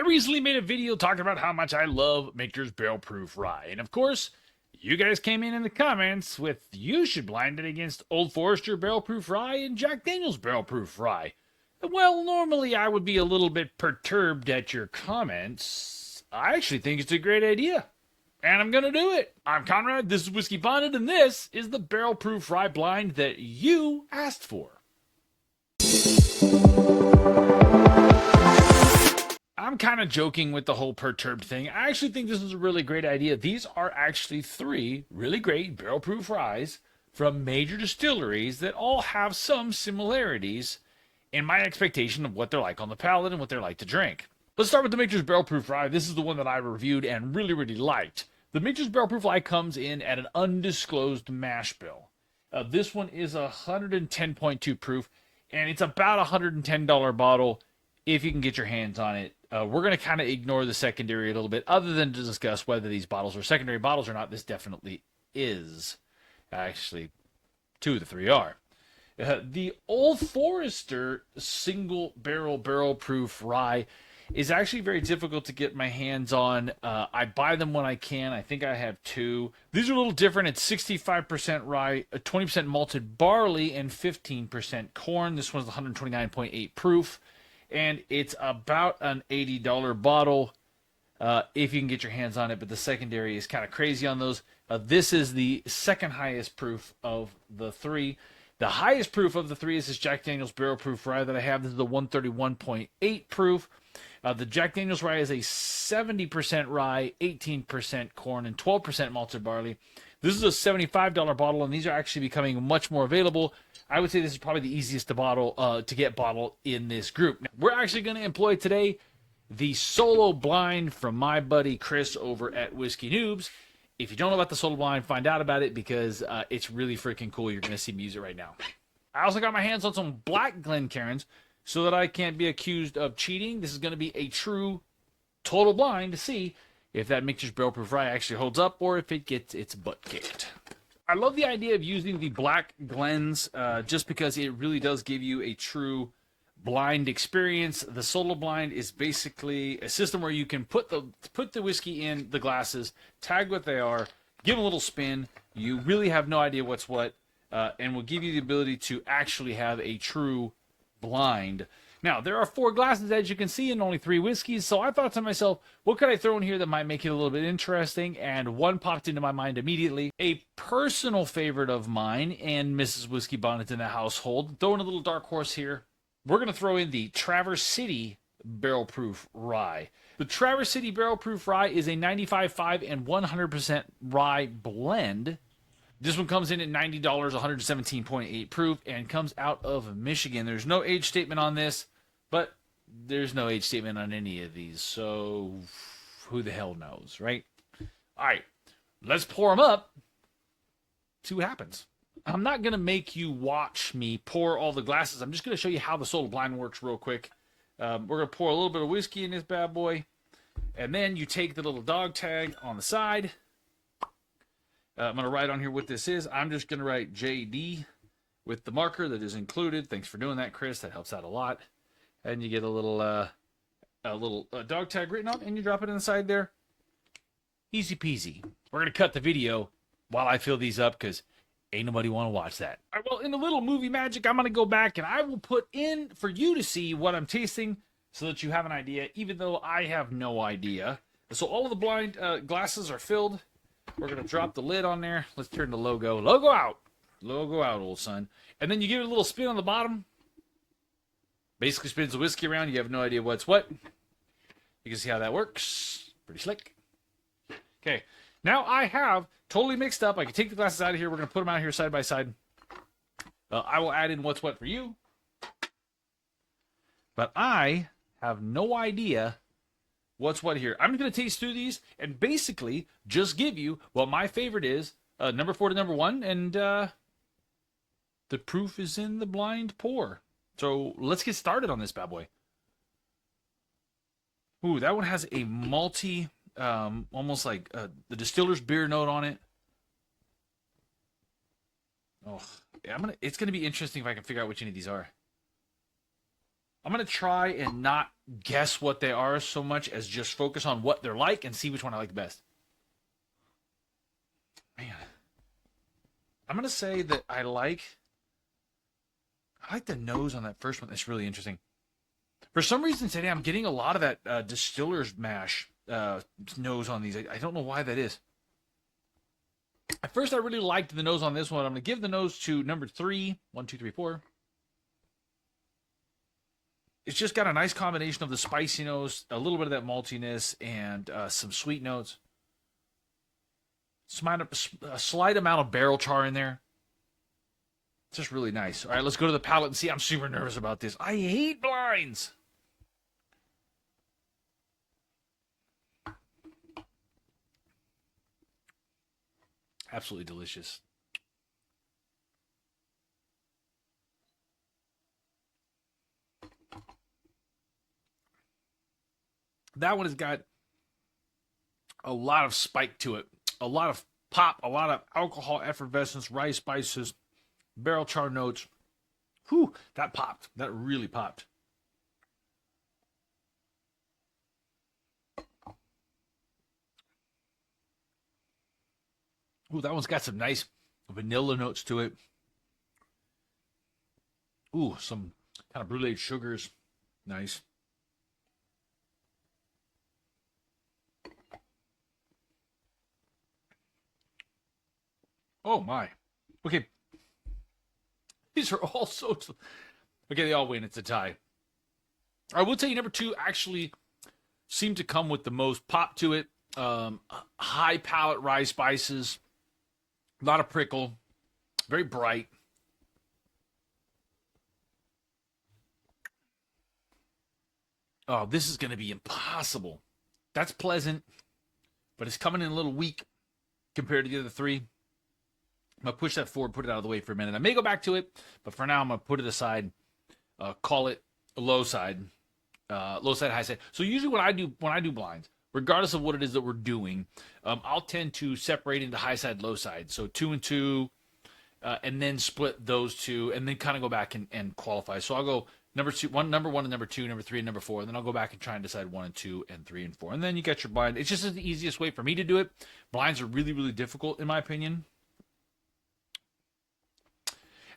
recently made a video talking about how much I love Michter's barrel proof rye. And of course, you guys came in the comments with you should blind it against Old Forester barrel proof rye and Jack Daniel's barrel proof rye. Well, normally I would be a little bit perturbed at your comments. I actually think it's a great idea. And I'm going to do it. I'm Conrad, this is Whiskeybonded, and this is the barrel proof rye blind that you asked for. I'm kind of joking with the whole perturbed thing. I actually think this is a really great idea. These are actually 3 really great barrel proof ryes from major distilleries that all have some similarities in my expectation of what they're like on the palate and what they're like to drink. Let's start with the Michter's barrel proof rye. This is the one that I reviewed and really liked. The Michter's barrel proof rye comes in at an undisclosed mash bill. This one is 110.2 proof, and it's about a $110 bottle if you can get your hands on it. We're going to kind of ignore the secondary a little bit, other than to discuss whether these bottles are secondary bottles or not. This definitely is. Actually, 2 of the 3 are. The Old Forester single barrel proof rye is actually very difficult to get my hands on. I buy them when I can. I think I have 2. These are a little different. It's 65% rye, 20% malted barley, and 15% corn. This one's 129.8 proof. And it's about an $80 bottle if you can get your hands on it, but the secondary is kind of crazy on those. This is the second highest proof of the 3. The highest proof of the 3 is this Jack Daniel's barrel proof rye that I have. This is the 131.8 proof. The Jack Daniel's rye is a 70% rye, 18% corn, and 12% malted barley. This is a $75 bottle, and these are actually becoming much more available. I would say this is probably the easiest to get bottled in this group. Now, we're actually going to employ today the solo blind from my buddy Chris over at Whiskey Noobs. If you don't know about the solo blind, find out about it because it's really freaking cool. You're going to see me use it right now. I also got my hands on some black Glencairns so that I can't be accused of cheating. This is going to be a true total blind to see if that Michter's barrel proof rye actually holds up or if it gets its butt kicked. I love the idea of using the black Glens just because it really does give you a true blind experience. The solo blind is basically a system where you can put the whiskey in the glasses, tag what they are, give a little spin. You really have no idea what's what, and will give you the ability to actually have a true blind. Now, there are 4 glasses, as you can see, and only 3 whiskeys, so I thought to myself, what could I throw in here that might make it a little bit interesting? And one popped into my mind immediately. A personal favorite of mine and Mrs. Whiskeybonded in the household, throwing a little dark horse here, we're going to throw in the Traverse City Barrel Proof Rye. The Traverse City Barrel Proof Rye is a 95.5 and 100% rye blend. This one comes in at $90, 117.8 proof, and comes out of Michigan. There's no age statement on this, but there's no age statement on any of these, so who the hell knows, right? All right, let's pour them up, see what happens. I'm not going to make you watch me pour all the glasses. I'm just going to show you how the solo blind works real quick. We're going to pour a little bit of whiskey in this bad boy, and then you take the little dog tag on the side. I'm going to write on here what this is. I'm just going to write JD with the marker that is included. Thanks for doing that, Chris. That helps out a lot. And you get a little dog tag written on, and you drop it inside there. Easy peasy. We're going to cut the video while I fill these up because ain't nobody want to watch that. All right, well, in the little movie magic, I'm going to go back and I will put in for you to see what I'm tasting so that you have an idea, even though I have no idea. So all of the blind glasses are filled. We're going to drop the lid on there. Let's turn the logo. Logo out. Logo out, old son. And then you give it a little spin on the bottom. Basically spins the whiskey around. You have no idea what's what. You can see how that works. Pretty slick. Okay. Now I have totally mixed up. I can take the glasses out of here. We're going to put them out here side by side. I will add in what's what for you. But I have no idea what's what here. I'm just going to taste through these and basically just give you what my favorite is, number 4 to number 1, and the proof is in the blind pour. So let's get started on this bad boy. Ooh, that one has a malty, almost like the distiller's beer note on it. Oh, yeah, it's gonna be interesting if I can figure out which any of these are. I'm gonna try and not guess what they are so much as just focus on what they're like and see which one I like best. Man, I'm gonna say that I like the nose on that first one. That's really interesting. For some reason today, I'm getting a lot of that distiller's mash nose on these. I don't know why that is. At first, I really liked the nose on this one. I'm going to give the nose to number 3. 1, 2, 3, 4. It's just got a nice combination of the spicy nose, a little bit of that maltiness, and some sweet notes. A slight amount of barrel char in there. It's just really nice. All right, let's go to the palate and see. I'm super nervous about this. I hate blinds. Absolutely delicious. That one has got a lot of spike to it, a lot of pop, a lot of alcohol effervescence, rice spices, barrel char notes. Whew, that popped. That really popped. Ooh, that one's got some nice vanilla notes to it. Ooh, some kind of brulee sugars. Nice. Oh my. Okay. These are all so. Okay, they all win. It's a tie. I will tell you, number 2 actually seemed to come with the most pop to it. High palate rye spices, a lot of prickle, very bright. Oh, this is going to be impossible. That's pleasant, but it's coming in a little weak compared to the other 3. I'm going to push that forward, put it out of the way for a minute. I may go back to it, but for now, I'm going to put it aside, call it a low side, high side. So usually when I do blinds, regardless of what it is that we're doing, I'll tend to separate into high side, low side. So 2 and 2, and then split those 2, and then kind of go back and qualify. So I'll go number 1 and number 2, number 3 and number 4, and then I'll go back and try and decide 1 and 2 and 3 and 4, and then you get your blind. It's just the easiest way for me to do it. Blinds are really, really difficult in my opinion.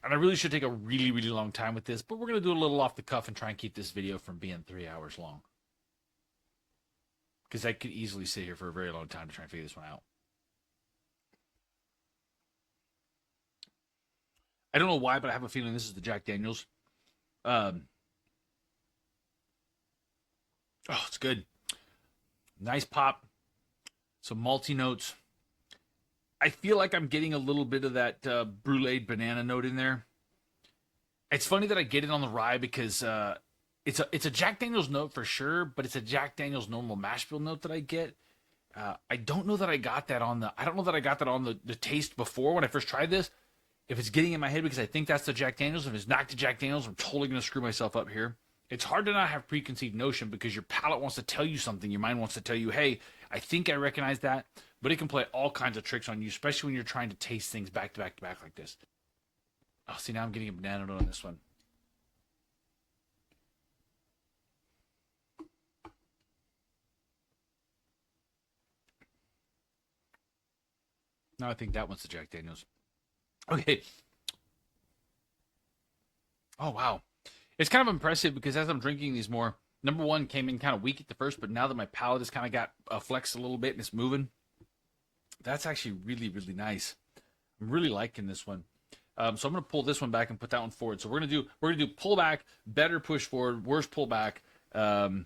And I really should take a really, really long time with this, but we're going to do a little off the cuff and try and keep this video from being 3 hours long. Because I could easily sit here for a very long time to try and figure this one out. I don't know why, but I have a feeling this is the Jack Daniels. Oh, it's good. Nice pop. Some malty notes. I feel like I'm getting a little bit of that brulee banana note in there. It's funny that I get it on the rye because it's a Jack Daniels note for sure, but it's a Jack Daniels normal mash bill note that I get. I don't know that I got that on the taste before when I first tried this. If it's getting in my head because I think that's the Jack Daniels, if it's not the Jack Daniels, I'm totally gonna screw myself up here. It's hard to not have preconceived notion because your palate wants to tell you something. Your mind wants to tell you, hey, I think I recognize that, but it can play all kinds of tricks on you, especially when you're trying to taste things back to back to back like this. Oh, see, now I'm getting a banana note on this one. Now I think that one's the Jack Daniels. Okay. Oh, wow. It's kind of impressive because as I'm drinking these more, number 1 came in kind of weak at the first, but now that my palate has kind of got flexed a little bit and it's moving, that's actually really, really nice. I'm really liking this one. So I'm going to pull this one back and put that one forward. So we're going to do pull back, better push forward, worse pull back, and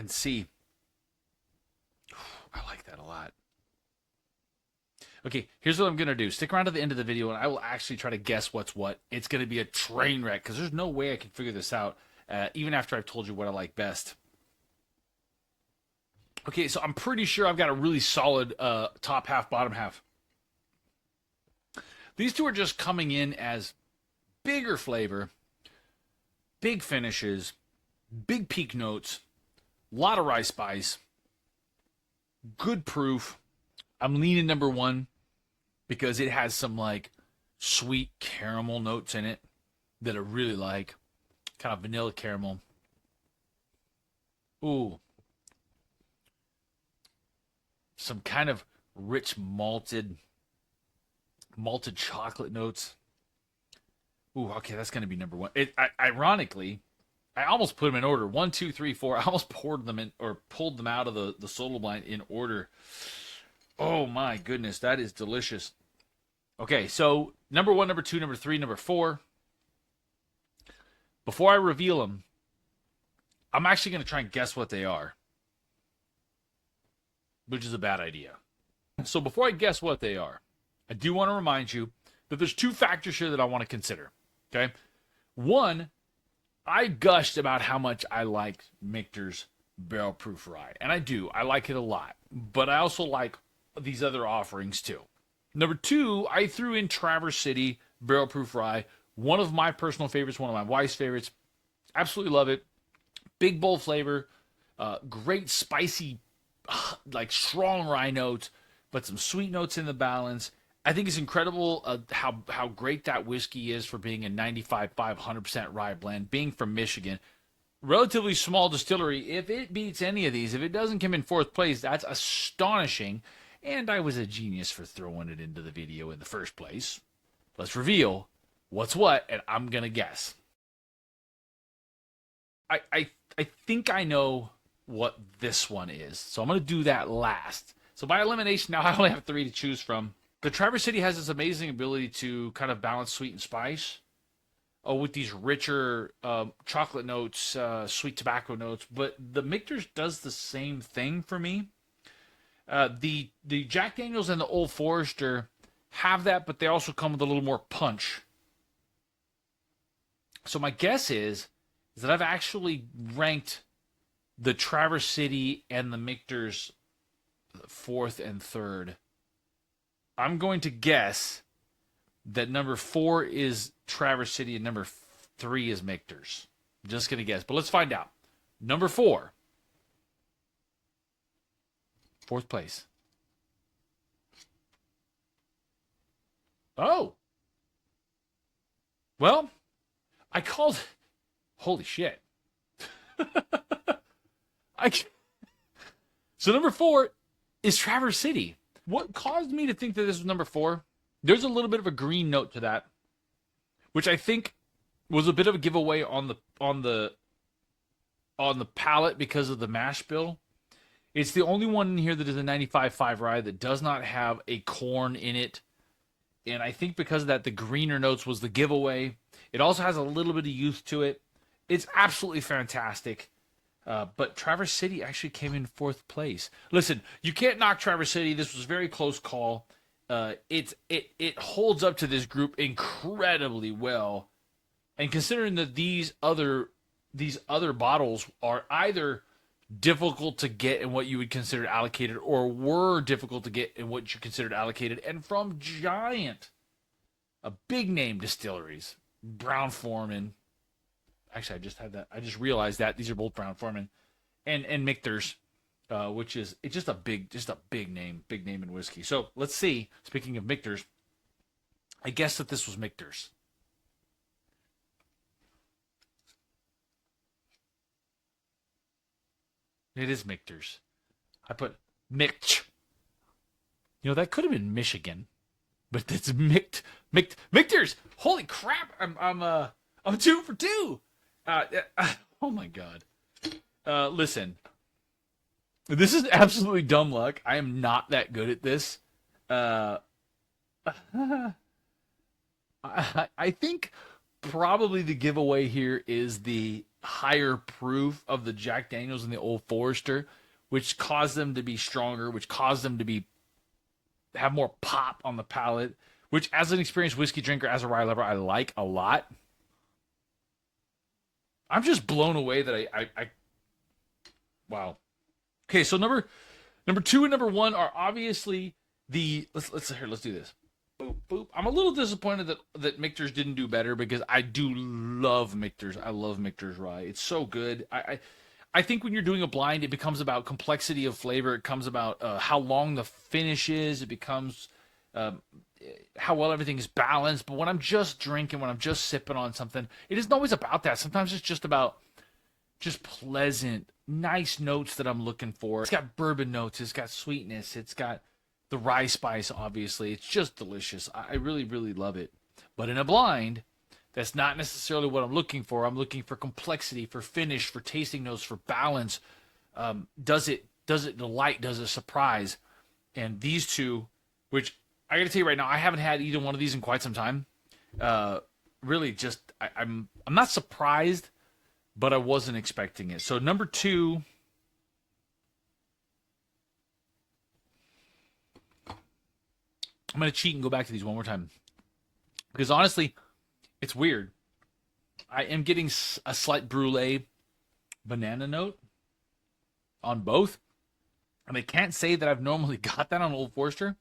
see. I like that a lot. Okay, here's what I'm going to do. Stick around to the end of the video, and I will actually try to guess what's what. It's going to be a train wreck, because there's no way I can figure this out, even after I've told you what I like best. Okay, so I'm pretty sure I've got a really solid top half, bottom half. These two are just coming in as bigger flavor, big finishes, big peak notes, a lot of rice spice, good proof. I'm leaning number 1 because it has some like sweet caramel notes in it that I really like. Kind of vanilla caramel. Ooh, some kind of rich malted chocolate notes. Ooh, okay, that's gonna be number one. Ironically, I almost put them in order. One, two, three, four. I almost poured them in or pulled them out of the solo blind in order. Oh my goodness, that is delicious. Okay, so number one, number two, number three, number four. Before I reveal them, I'm actually going to try and guess what they are, which is a bad idea. So before I guess what they are, I do want to remind you that there's two factors here that I want to consider. Okay, one, I gushed about how much I like Michter's barrel proof rye, and I do. I like it a lot, but I also like these other offerings too. Number two, I threw in Traverse City barrel proof rye, one of my personal favorites, one of my wife's favorites. Absolutely love it. Big bold flavor, great spicy, like strong rye notes, but some sweet notes in the balance. I think it's incredible how great that whiskey is for being a 95.5 100% rye blend, being from Michigan. Relatively small distillery. If it beats any of these, if it doesn't come in fourth place, that's astonishing. And I was a genius for throwing it into the video in the first place. Let's reveal what's what, and I'm going to guess. I think I know what this one is, so I'm going to do that last. So by elimination, now I only have three to choose from. The Traverse City has this amazing ability to kind of balance sweet and spice with these richer chocolate notes, sweet tobacco notes. But the Michter's does the same thing for me. The Jack Daniels and the Old Forester have that, but they also come with a little more punch. So my guess is that I've actually ranked the Traverse City and the Michter's fourth and third. I'm going to guess that number 4 is Traverse City and number 3 is Michter's. I'm just going to guess, but let's find out. Number 4. Fourth place. Oh. Well, I called. Holy shit. So number 4 is Traverse City. What caused me to think that this was number 4? There's a little bit of a green note to that, which I think was a bit of a giveaway on the palate because of the mash bill. It's the only one in here that is a 95.5 rye that does not have a corn in it. And I think because of that, the greener notes was the giveaway. It also has a little bit of youth to it. It's absolutely fantastic. But Traverse City actually came in fourth place. Listen, you can't knock Traverse City. This was a very close call. It holds up to this group incredibly well. And considering that these other bottles are either difficult to get in what you would consider allocated or were difficult to get in what you considered allocated, and from giant, big name distilleries, Brown-Forman. Actually, I just realized that these are both Brown-Forman and Michter's, which is it's just a big name in whiskey. So let's see. Speaking of Michter's, I guess that this was Michter's. It is Michter's. I put Mich. You know, that could have been Michigan, but it's Michter's. Holy crap! I'm 2 for 2. Oh my god. Listen. This is absolutely dumb luck. I am not that good at this. I think probably the giveaway here is the higher proof of the Jack Daniels and the Old Forester, which caused them to be stronger, which caused them to have more pop on the palate, which as an experienced whiskey drinker, as a rye lover, I like a lot. I'm just blown away that I wow. Okay, so number 2 and number 1 are obviously the let's do this. Boop boop. I'm a little disappointed that Michter's didn't do better because I do love Michter's. I love Michter's rye. It's so good. I think when you're doing a blind, it becomes about complexity of flavor. It comes about how long the finish is. It becomes how well everything is balanced. But when I'm just drinking, when I'm just sipping on something, it isn't always about that. Sometimes it's just about just pleasant, nice notes that I'm looking for. It's got bourbon notes. It's got sweetness. It's got the rye spice, obviously. It's just delicious. I really, really love it. But in a blind, that's not necessarily what I'm looking for. I'm looking for complexity, for finish, for tasting notes, for balance. Does it delight? Does it surprise? And these two, which I got to tell you right now, I haven't had either one of these in quite some time. Really, just I'm not surprised, but I wasn't expecting it. So number two, I'm gonna cheat and go back to these one more time because honestly, it's weird. I am getting a slight brulee banana note on both, and I can't say that I've normally got that on Old Forester.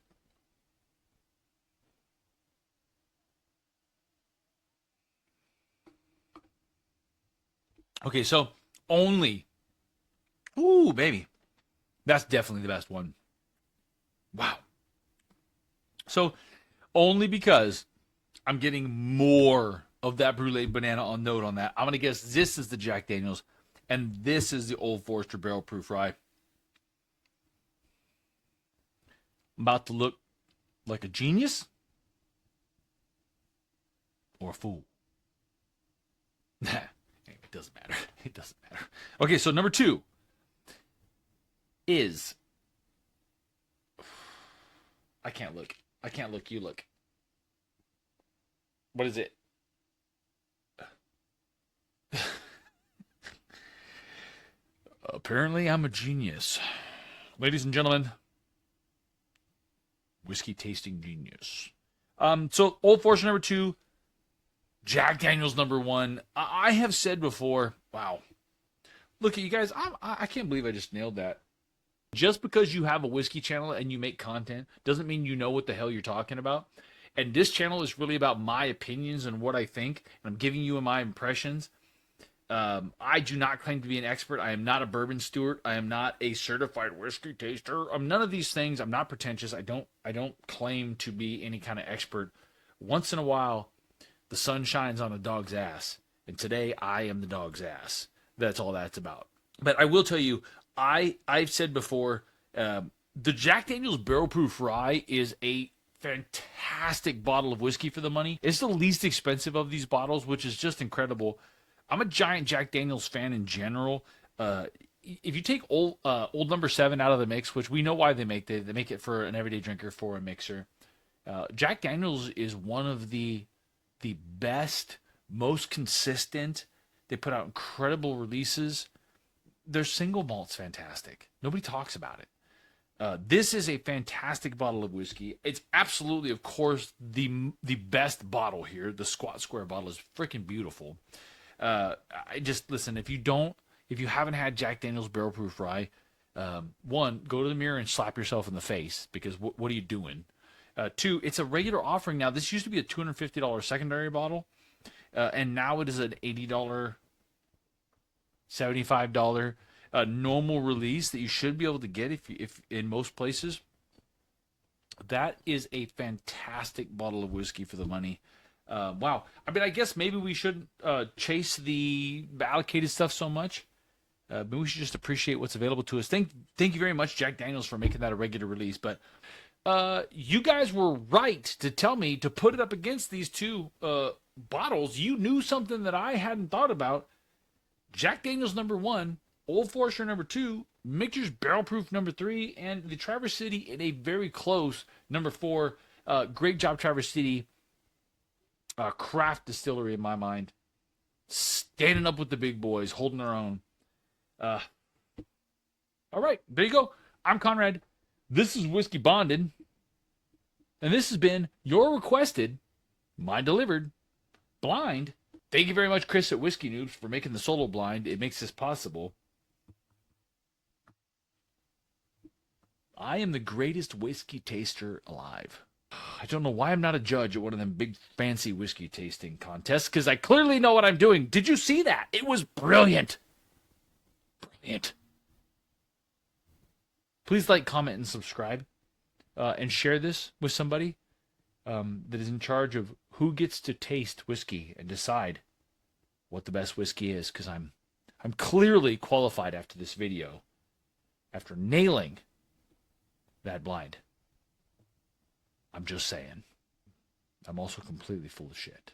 Okay, so only. Ooh, baby. That's definitely the best one. Wow. So only because I'm getting more of that brulee banana on note on that. I'm going to guess this is the Jack Daniels, and this is the Old Forester Barrel Proof Rye. I'm about to look like a genius or a fool. It doesn't matter. It doesn't matter. Okay, so number two is. I can't look. I can't look. You look. What is it? Apparently, I'm a genius. Ladies and gentlemen, whiskey tasting genius. So Old Forester number two, Jack Daniels number one. I have said before, wow. Look at you guys. I can't believe I just nailed that. Just because you have a whiskey channel and you make content doesn't mean you know what the hell you're talking about. And this channel is really about my opinions and what I think. And I'm giving you my impressions. I do not claim to be an expert. I am not a bourbon steward. I am not a certified whiskey taster. I'm none of these things. I'm not pretentious. I don't claim to be any kind of expert. Once in a while, the sun shines on a dog's ass. And today, I am the dog's ass. That's all that's about. But I will tell you, I've said before, the Jack Daniel's Barrel Proof Rye is a fantastic bottle of whiskey for the money. It's the least expensive of these bottles, which is just incredible. I'm a giant Jack Daniel's fan in general. If you take old number 7 out of the mix, which we know why they make it for an everyday drinker for a mixer. Jack Daniel's is one of the best, most consistent. They put out incredible releases. Their single malt's fantastic. Nobody talks about it. This is a fantastic bottle of whiskey. It's absolutely, of course, the best bottle here. The Squat Square bottle is freaking beautiful. I just listen. If you haven't had Jack Daniel's Barrel Proof Rye, one, go to the mirror and slap yourself in the face because what are you doing? Two, it's a regular offering now. This used to be a $250 secondary bottle, and now it is an $80, $75 normal release that you should be able to get if in most places. That is a fantastic bottle of whiskey for the money. Wow. I mean, I guess maybe we shouldn't chase the allocated stuff so much. Maybe we should just appreciate what's available to us. Thank you very much, Jack Daniels, for making that a regular release. But you guys were right to tell me to put it up against these two bottles. You knew something that I hadn't thought about. Jack Daniels number 1, Old Forester number 2, Michter's Barrel Proof number 3, and the Traverse City in a very close number 4. Great job, Traverse City. Craft distillery in my mind. Standing up with the big boys, holding their own. All right, there you go. I'm Conrad. This is Whiskeybonded. And this has been your requested, my delivered, blind. Thank you very much, Chris at Whiskey Noobs, for making the solo blind. It makes this possible. I am the greatest whiskey taster alive. I don't know why I'm not a judge at one of them big fancy whiskey tasting contests, because I clearly know what I'm doing. Did you see that? It was brilliant. Brilliant. Please like, comment, and subscribe. And share this with somebody that is in charge of who gets to taste whiskey and decide what the best whiskey is, because I'm I'm clearly qualified after this video, after nailing that blind. I'm just saying. I'm also completely full of shit.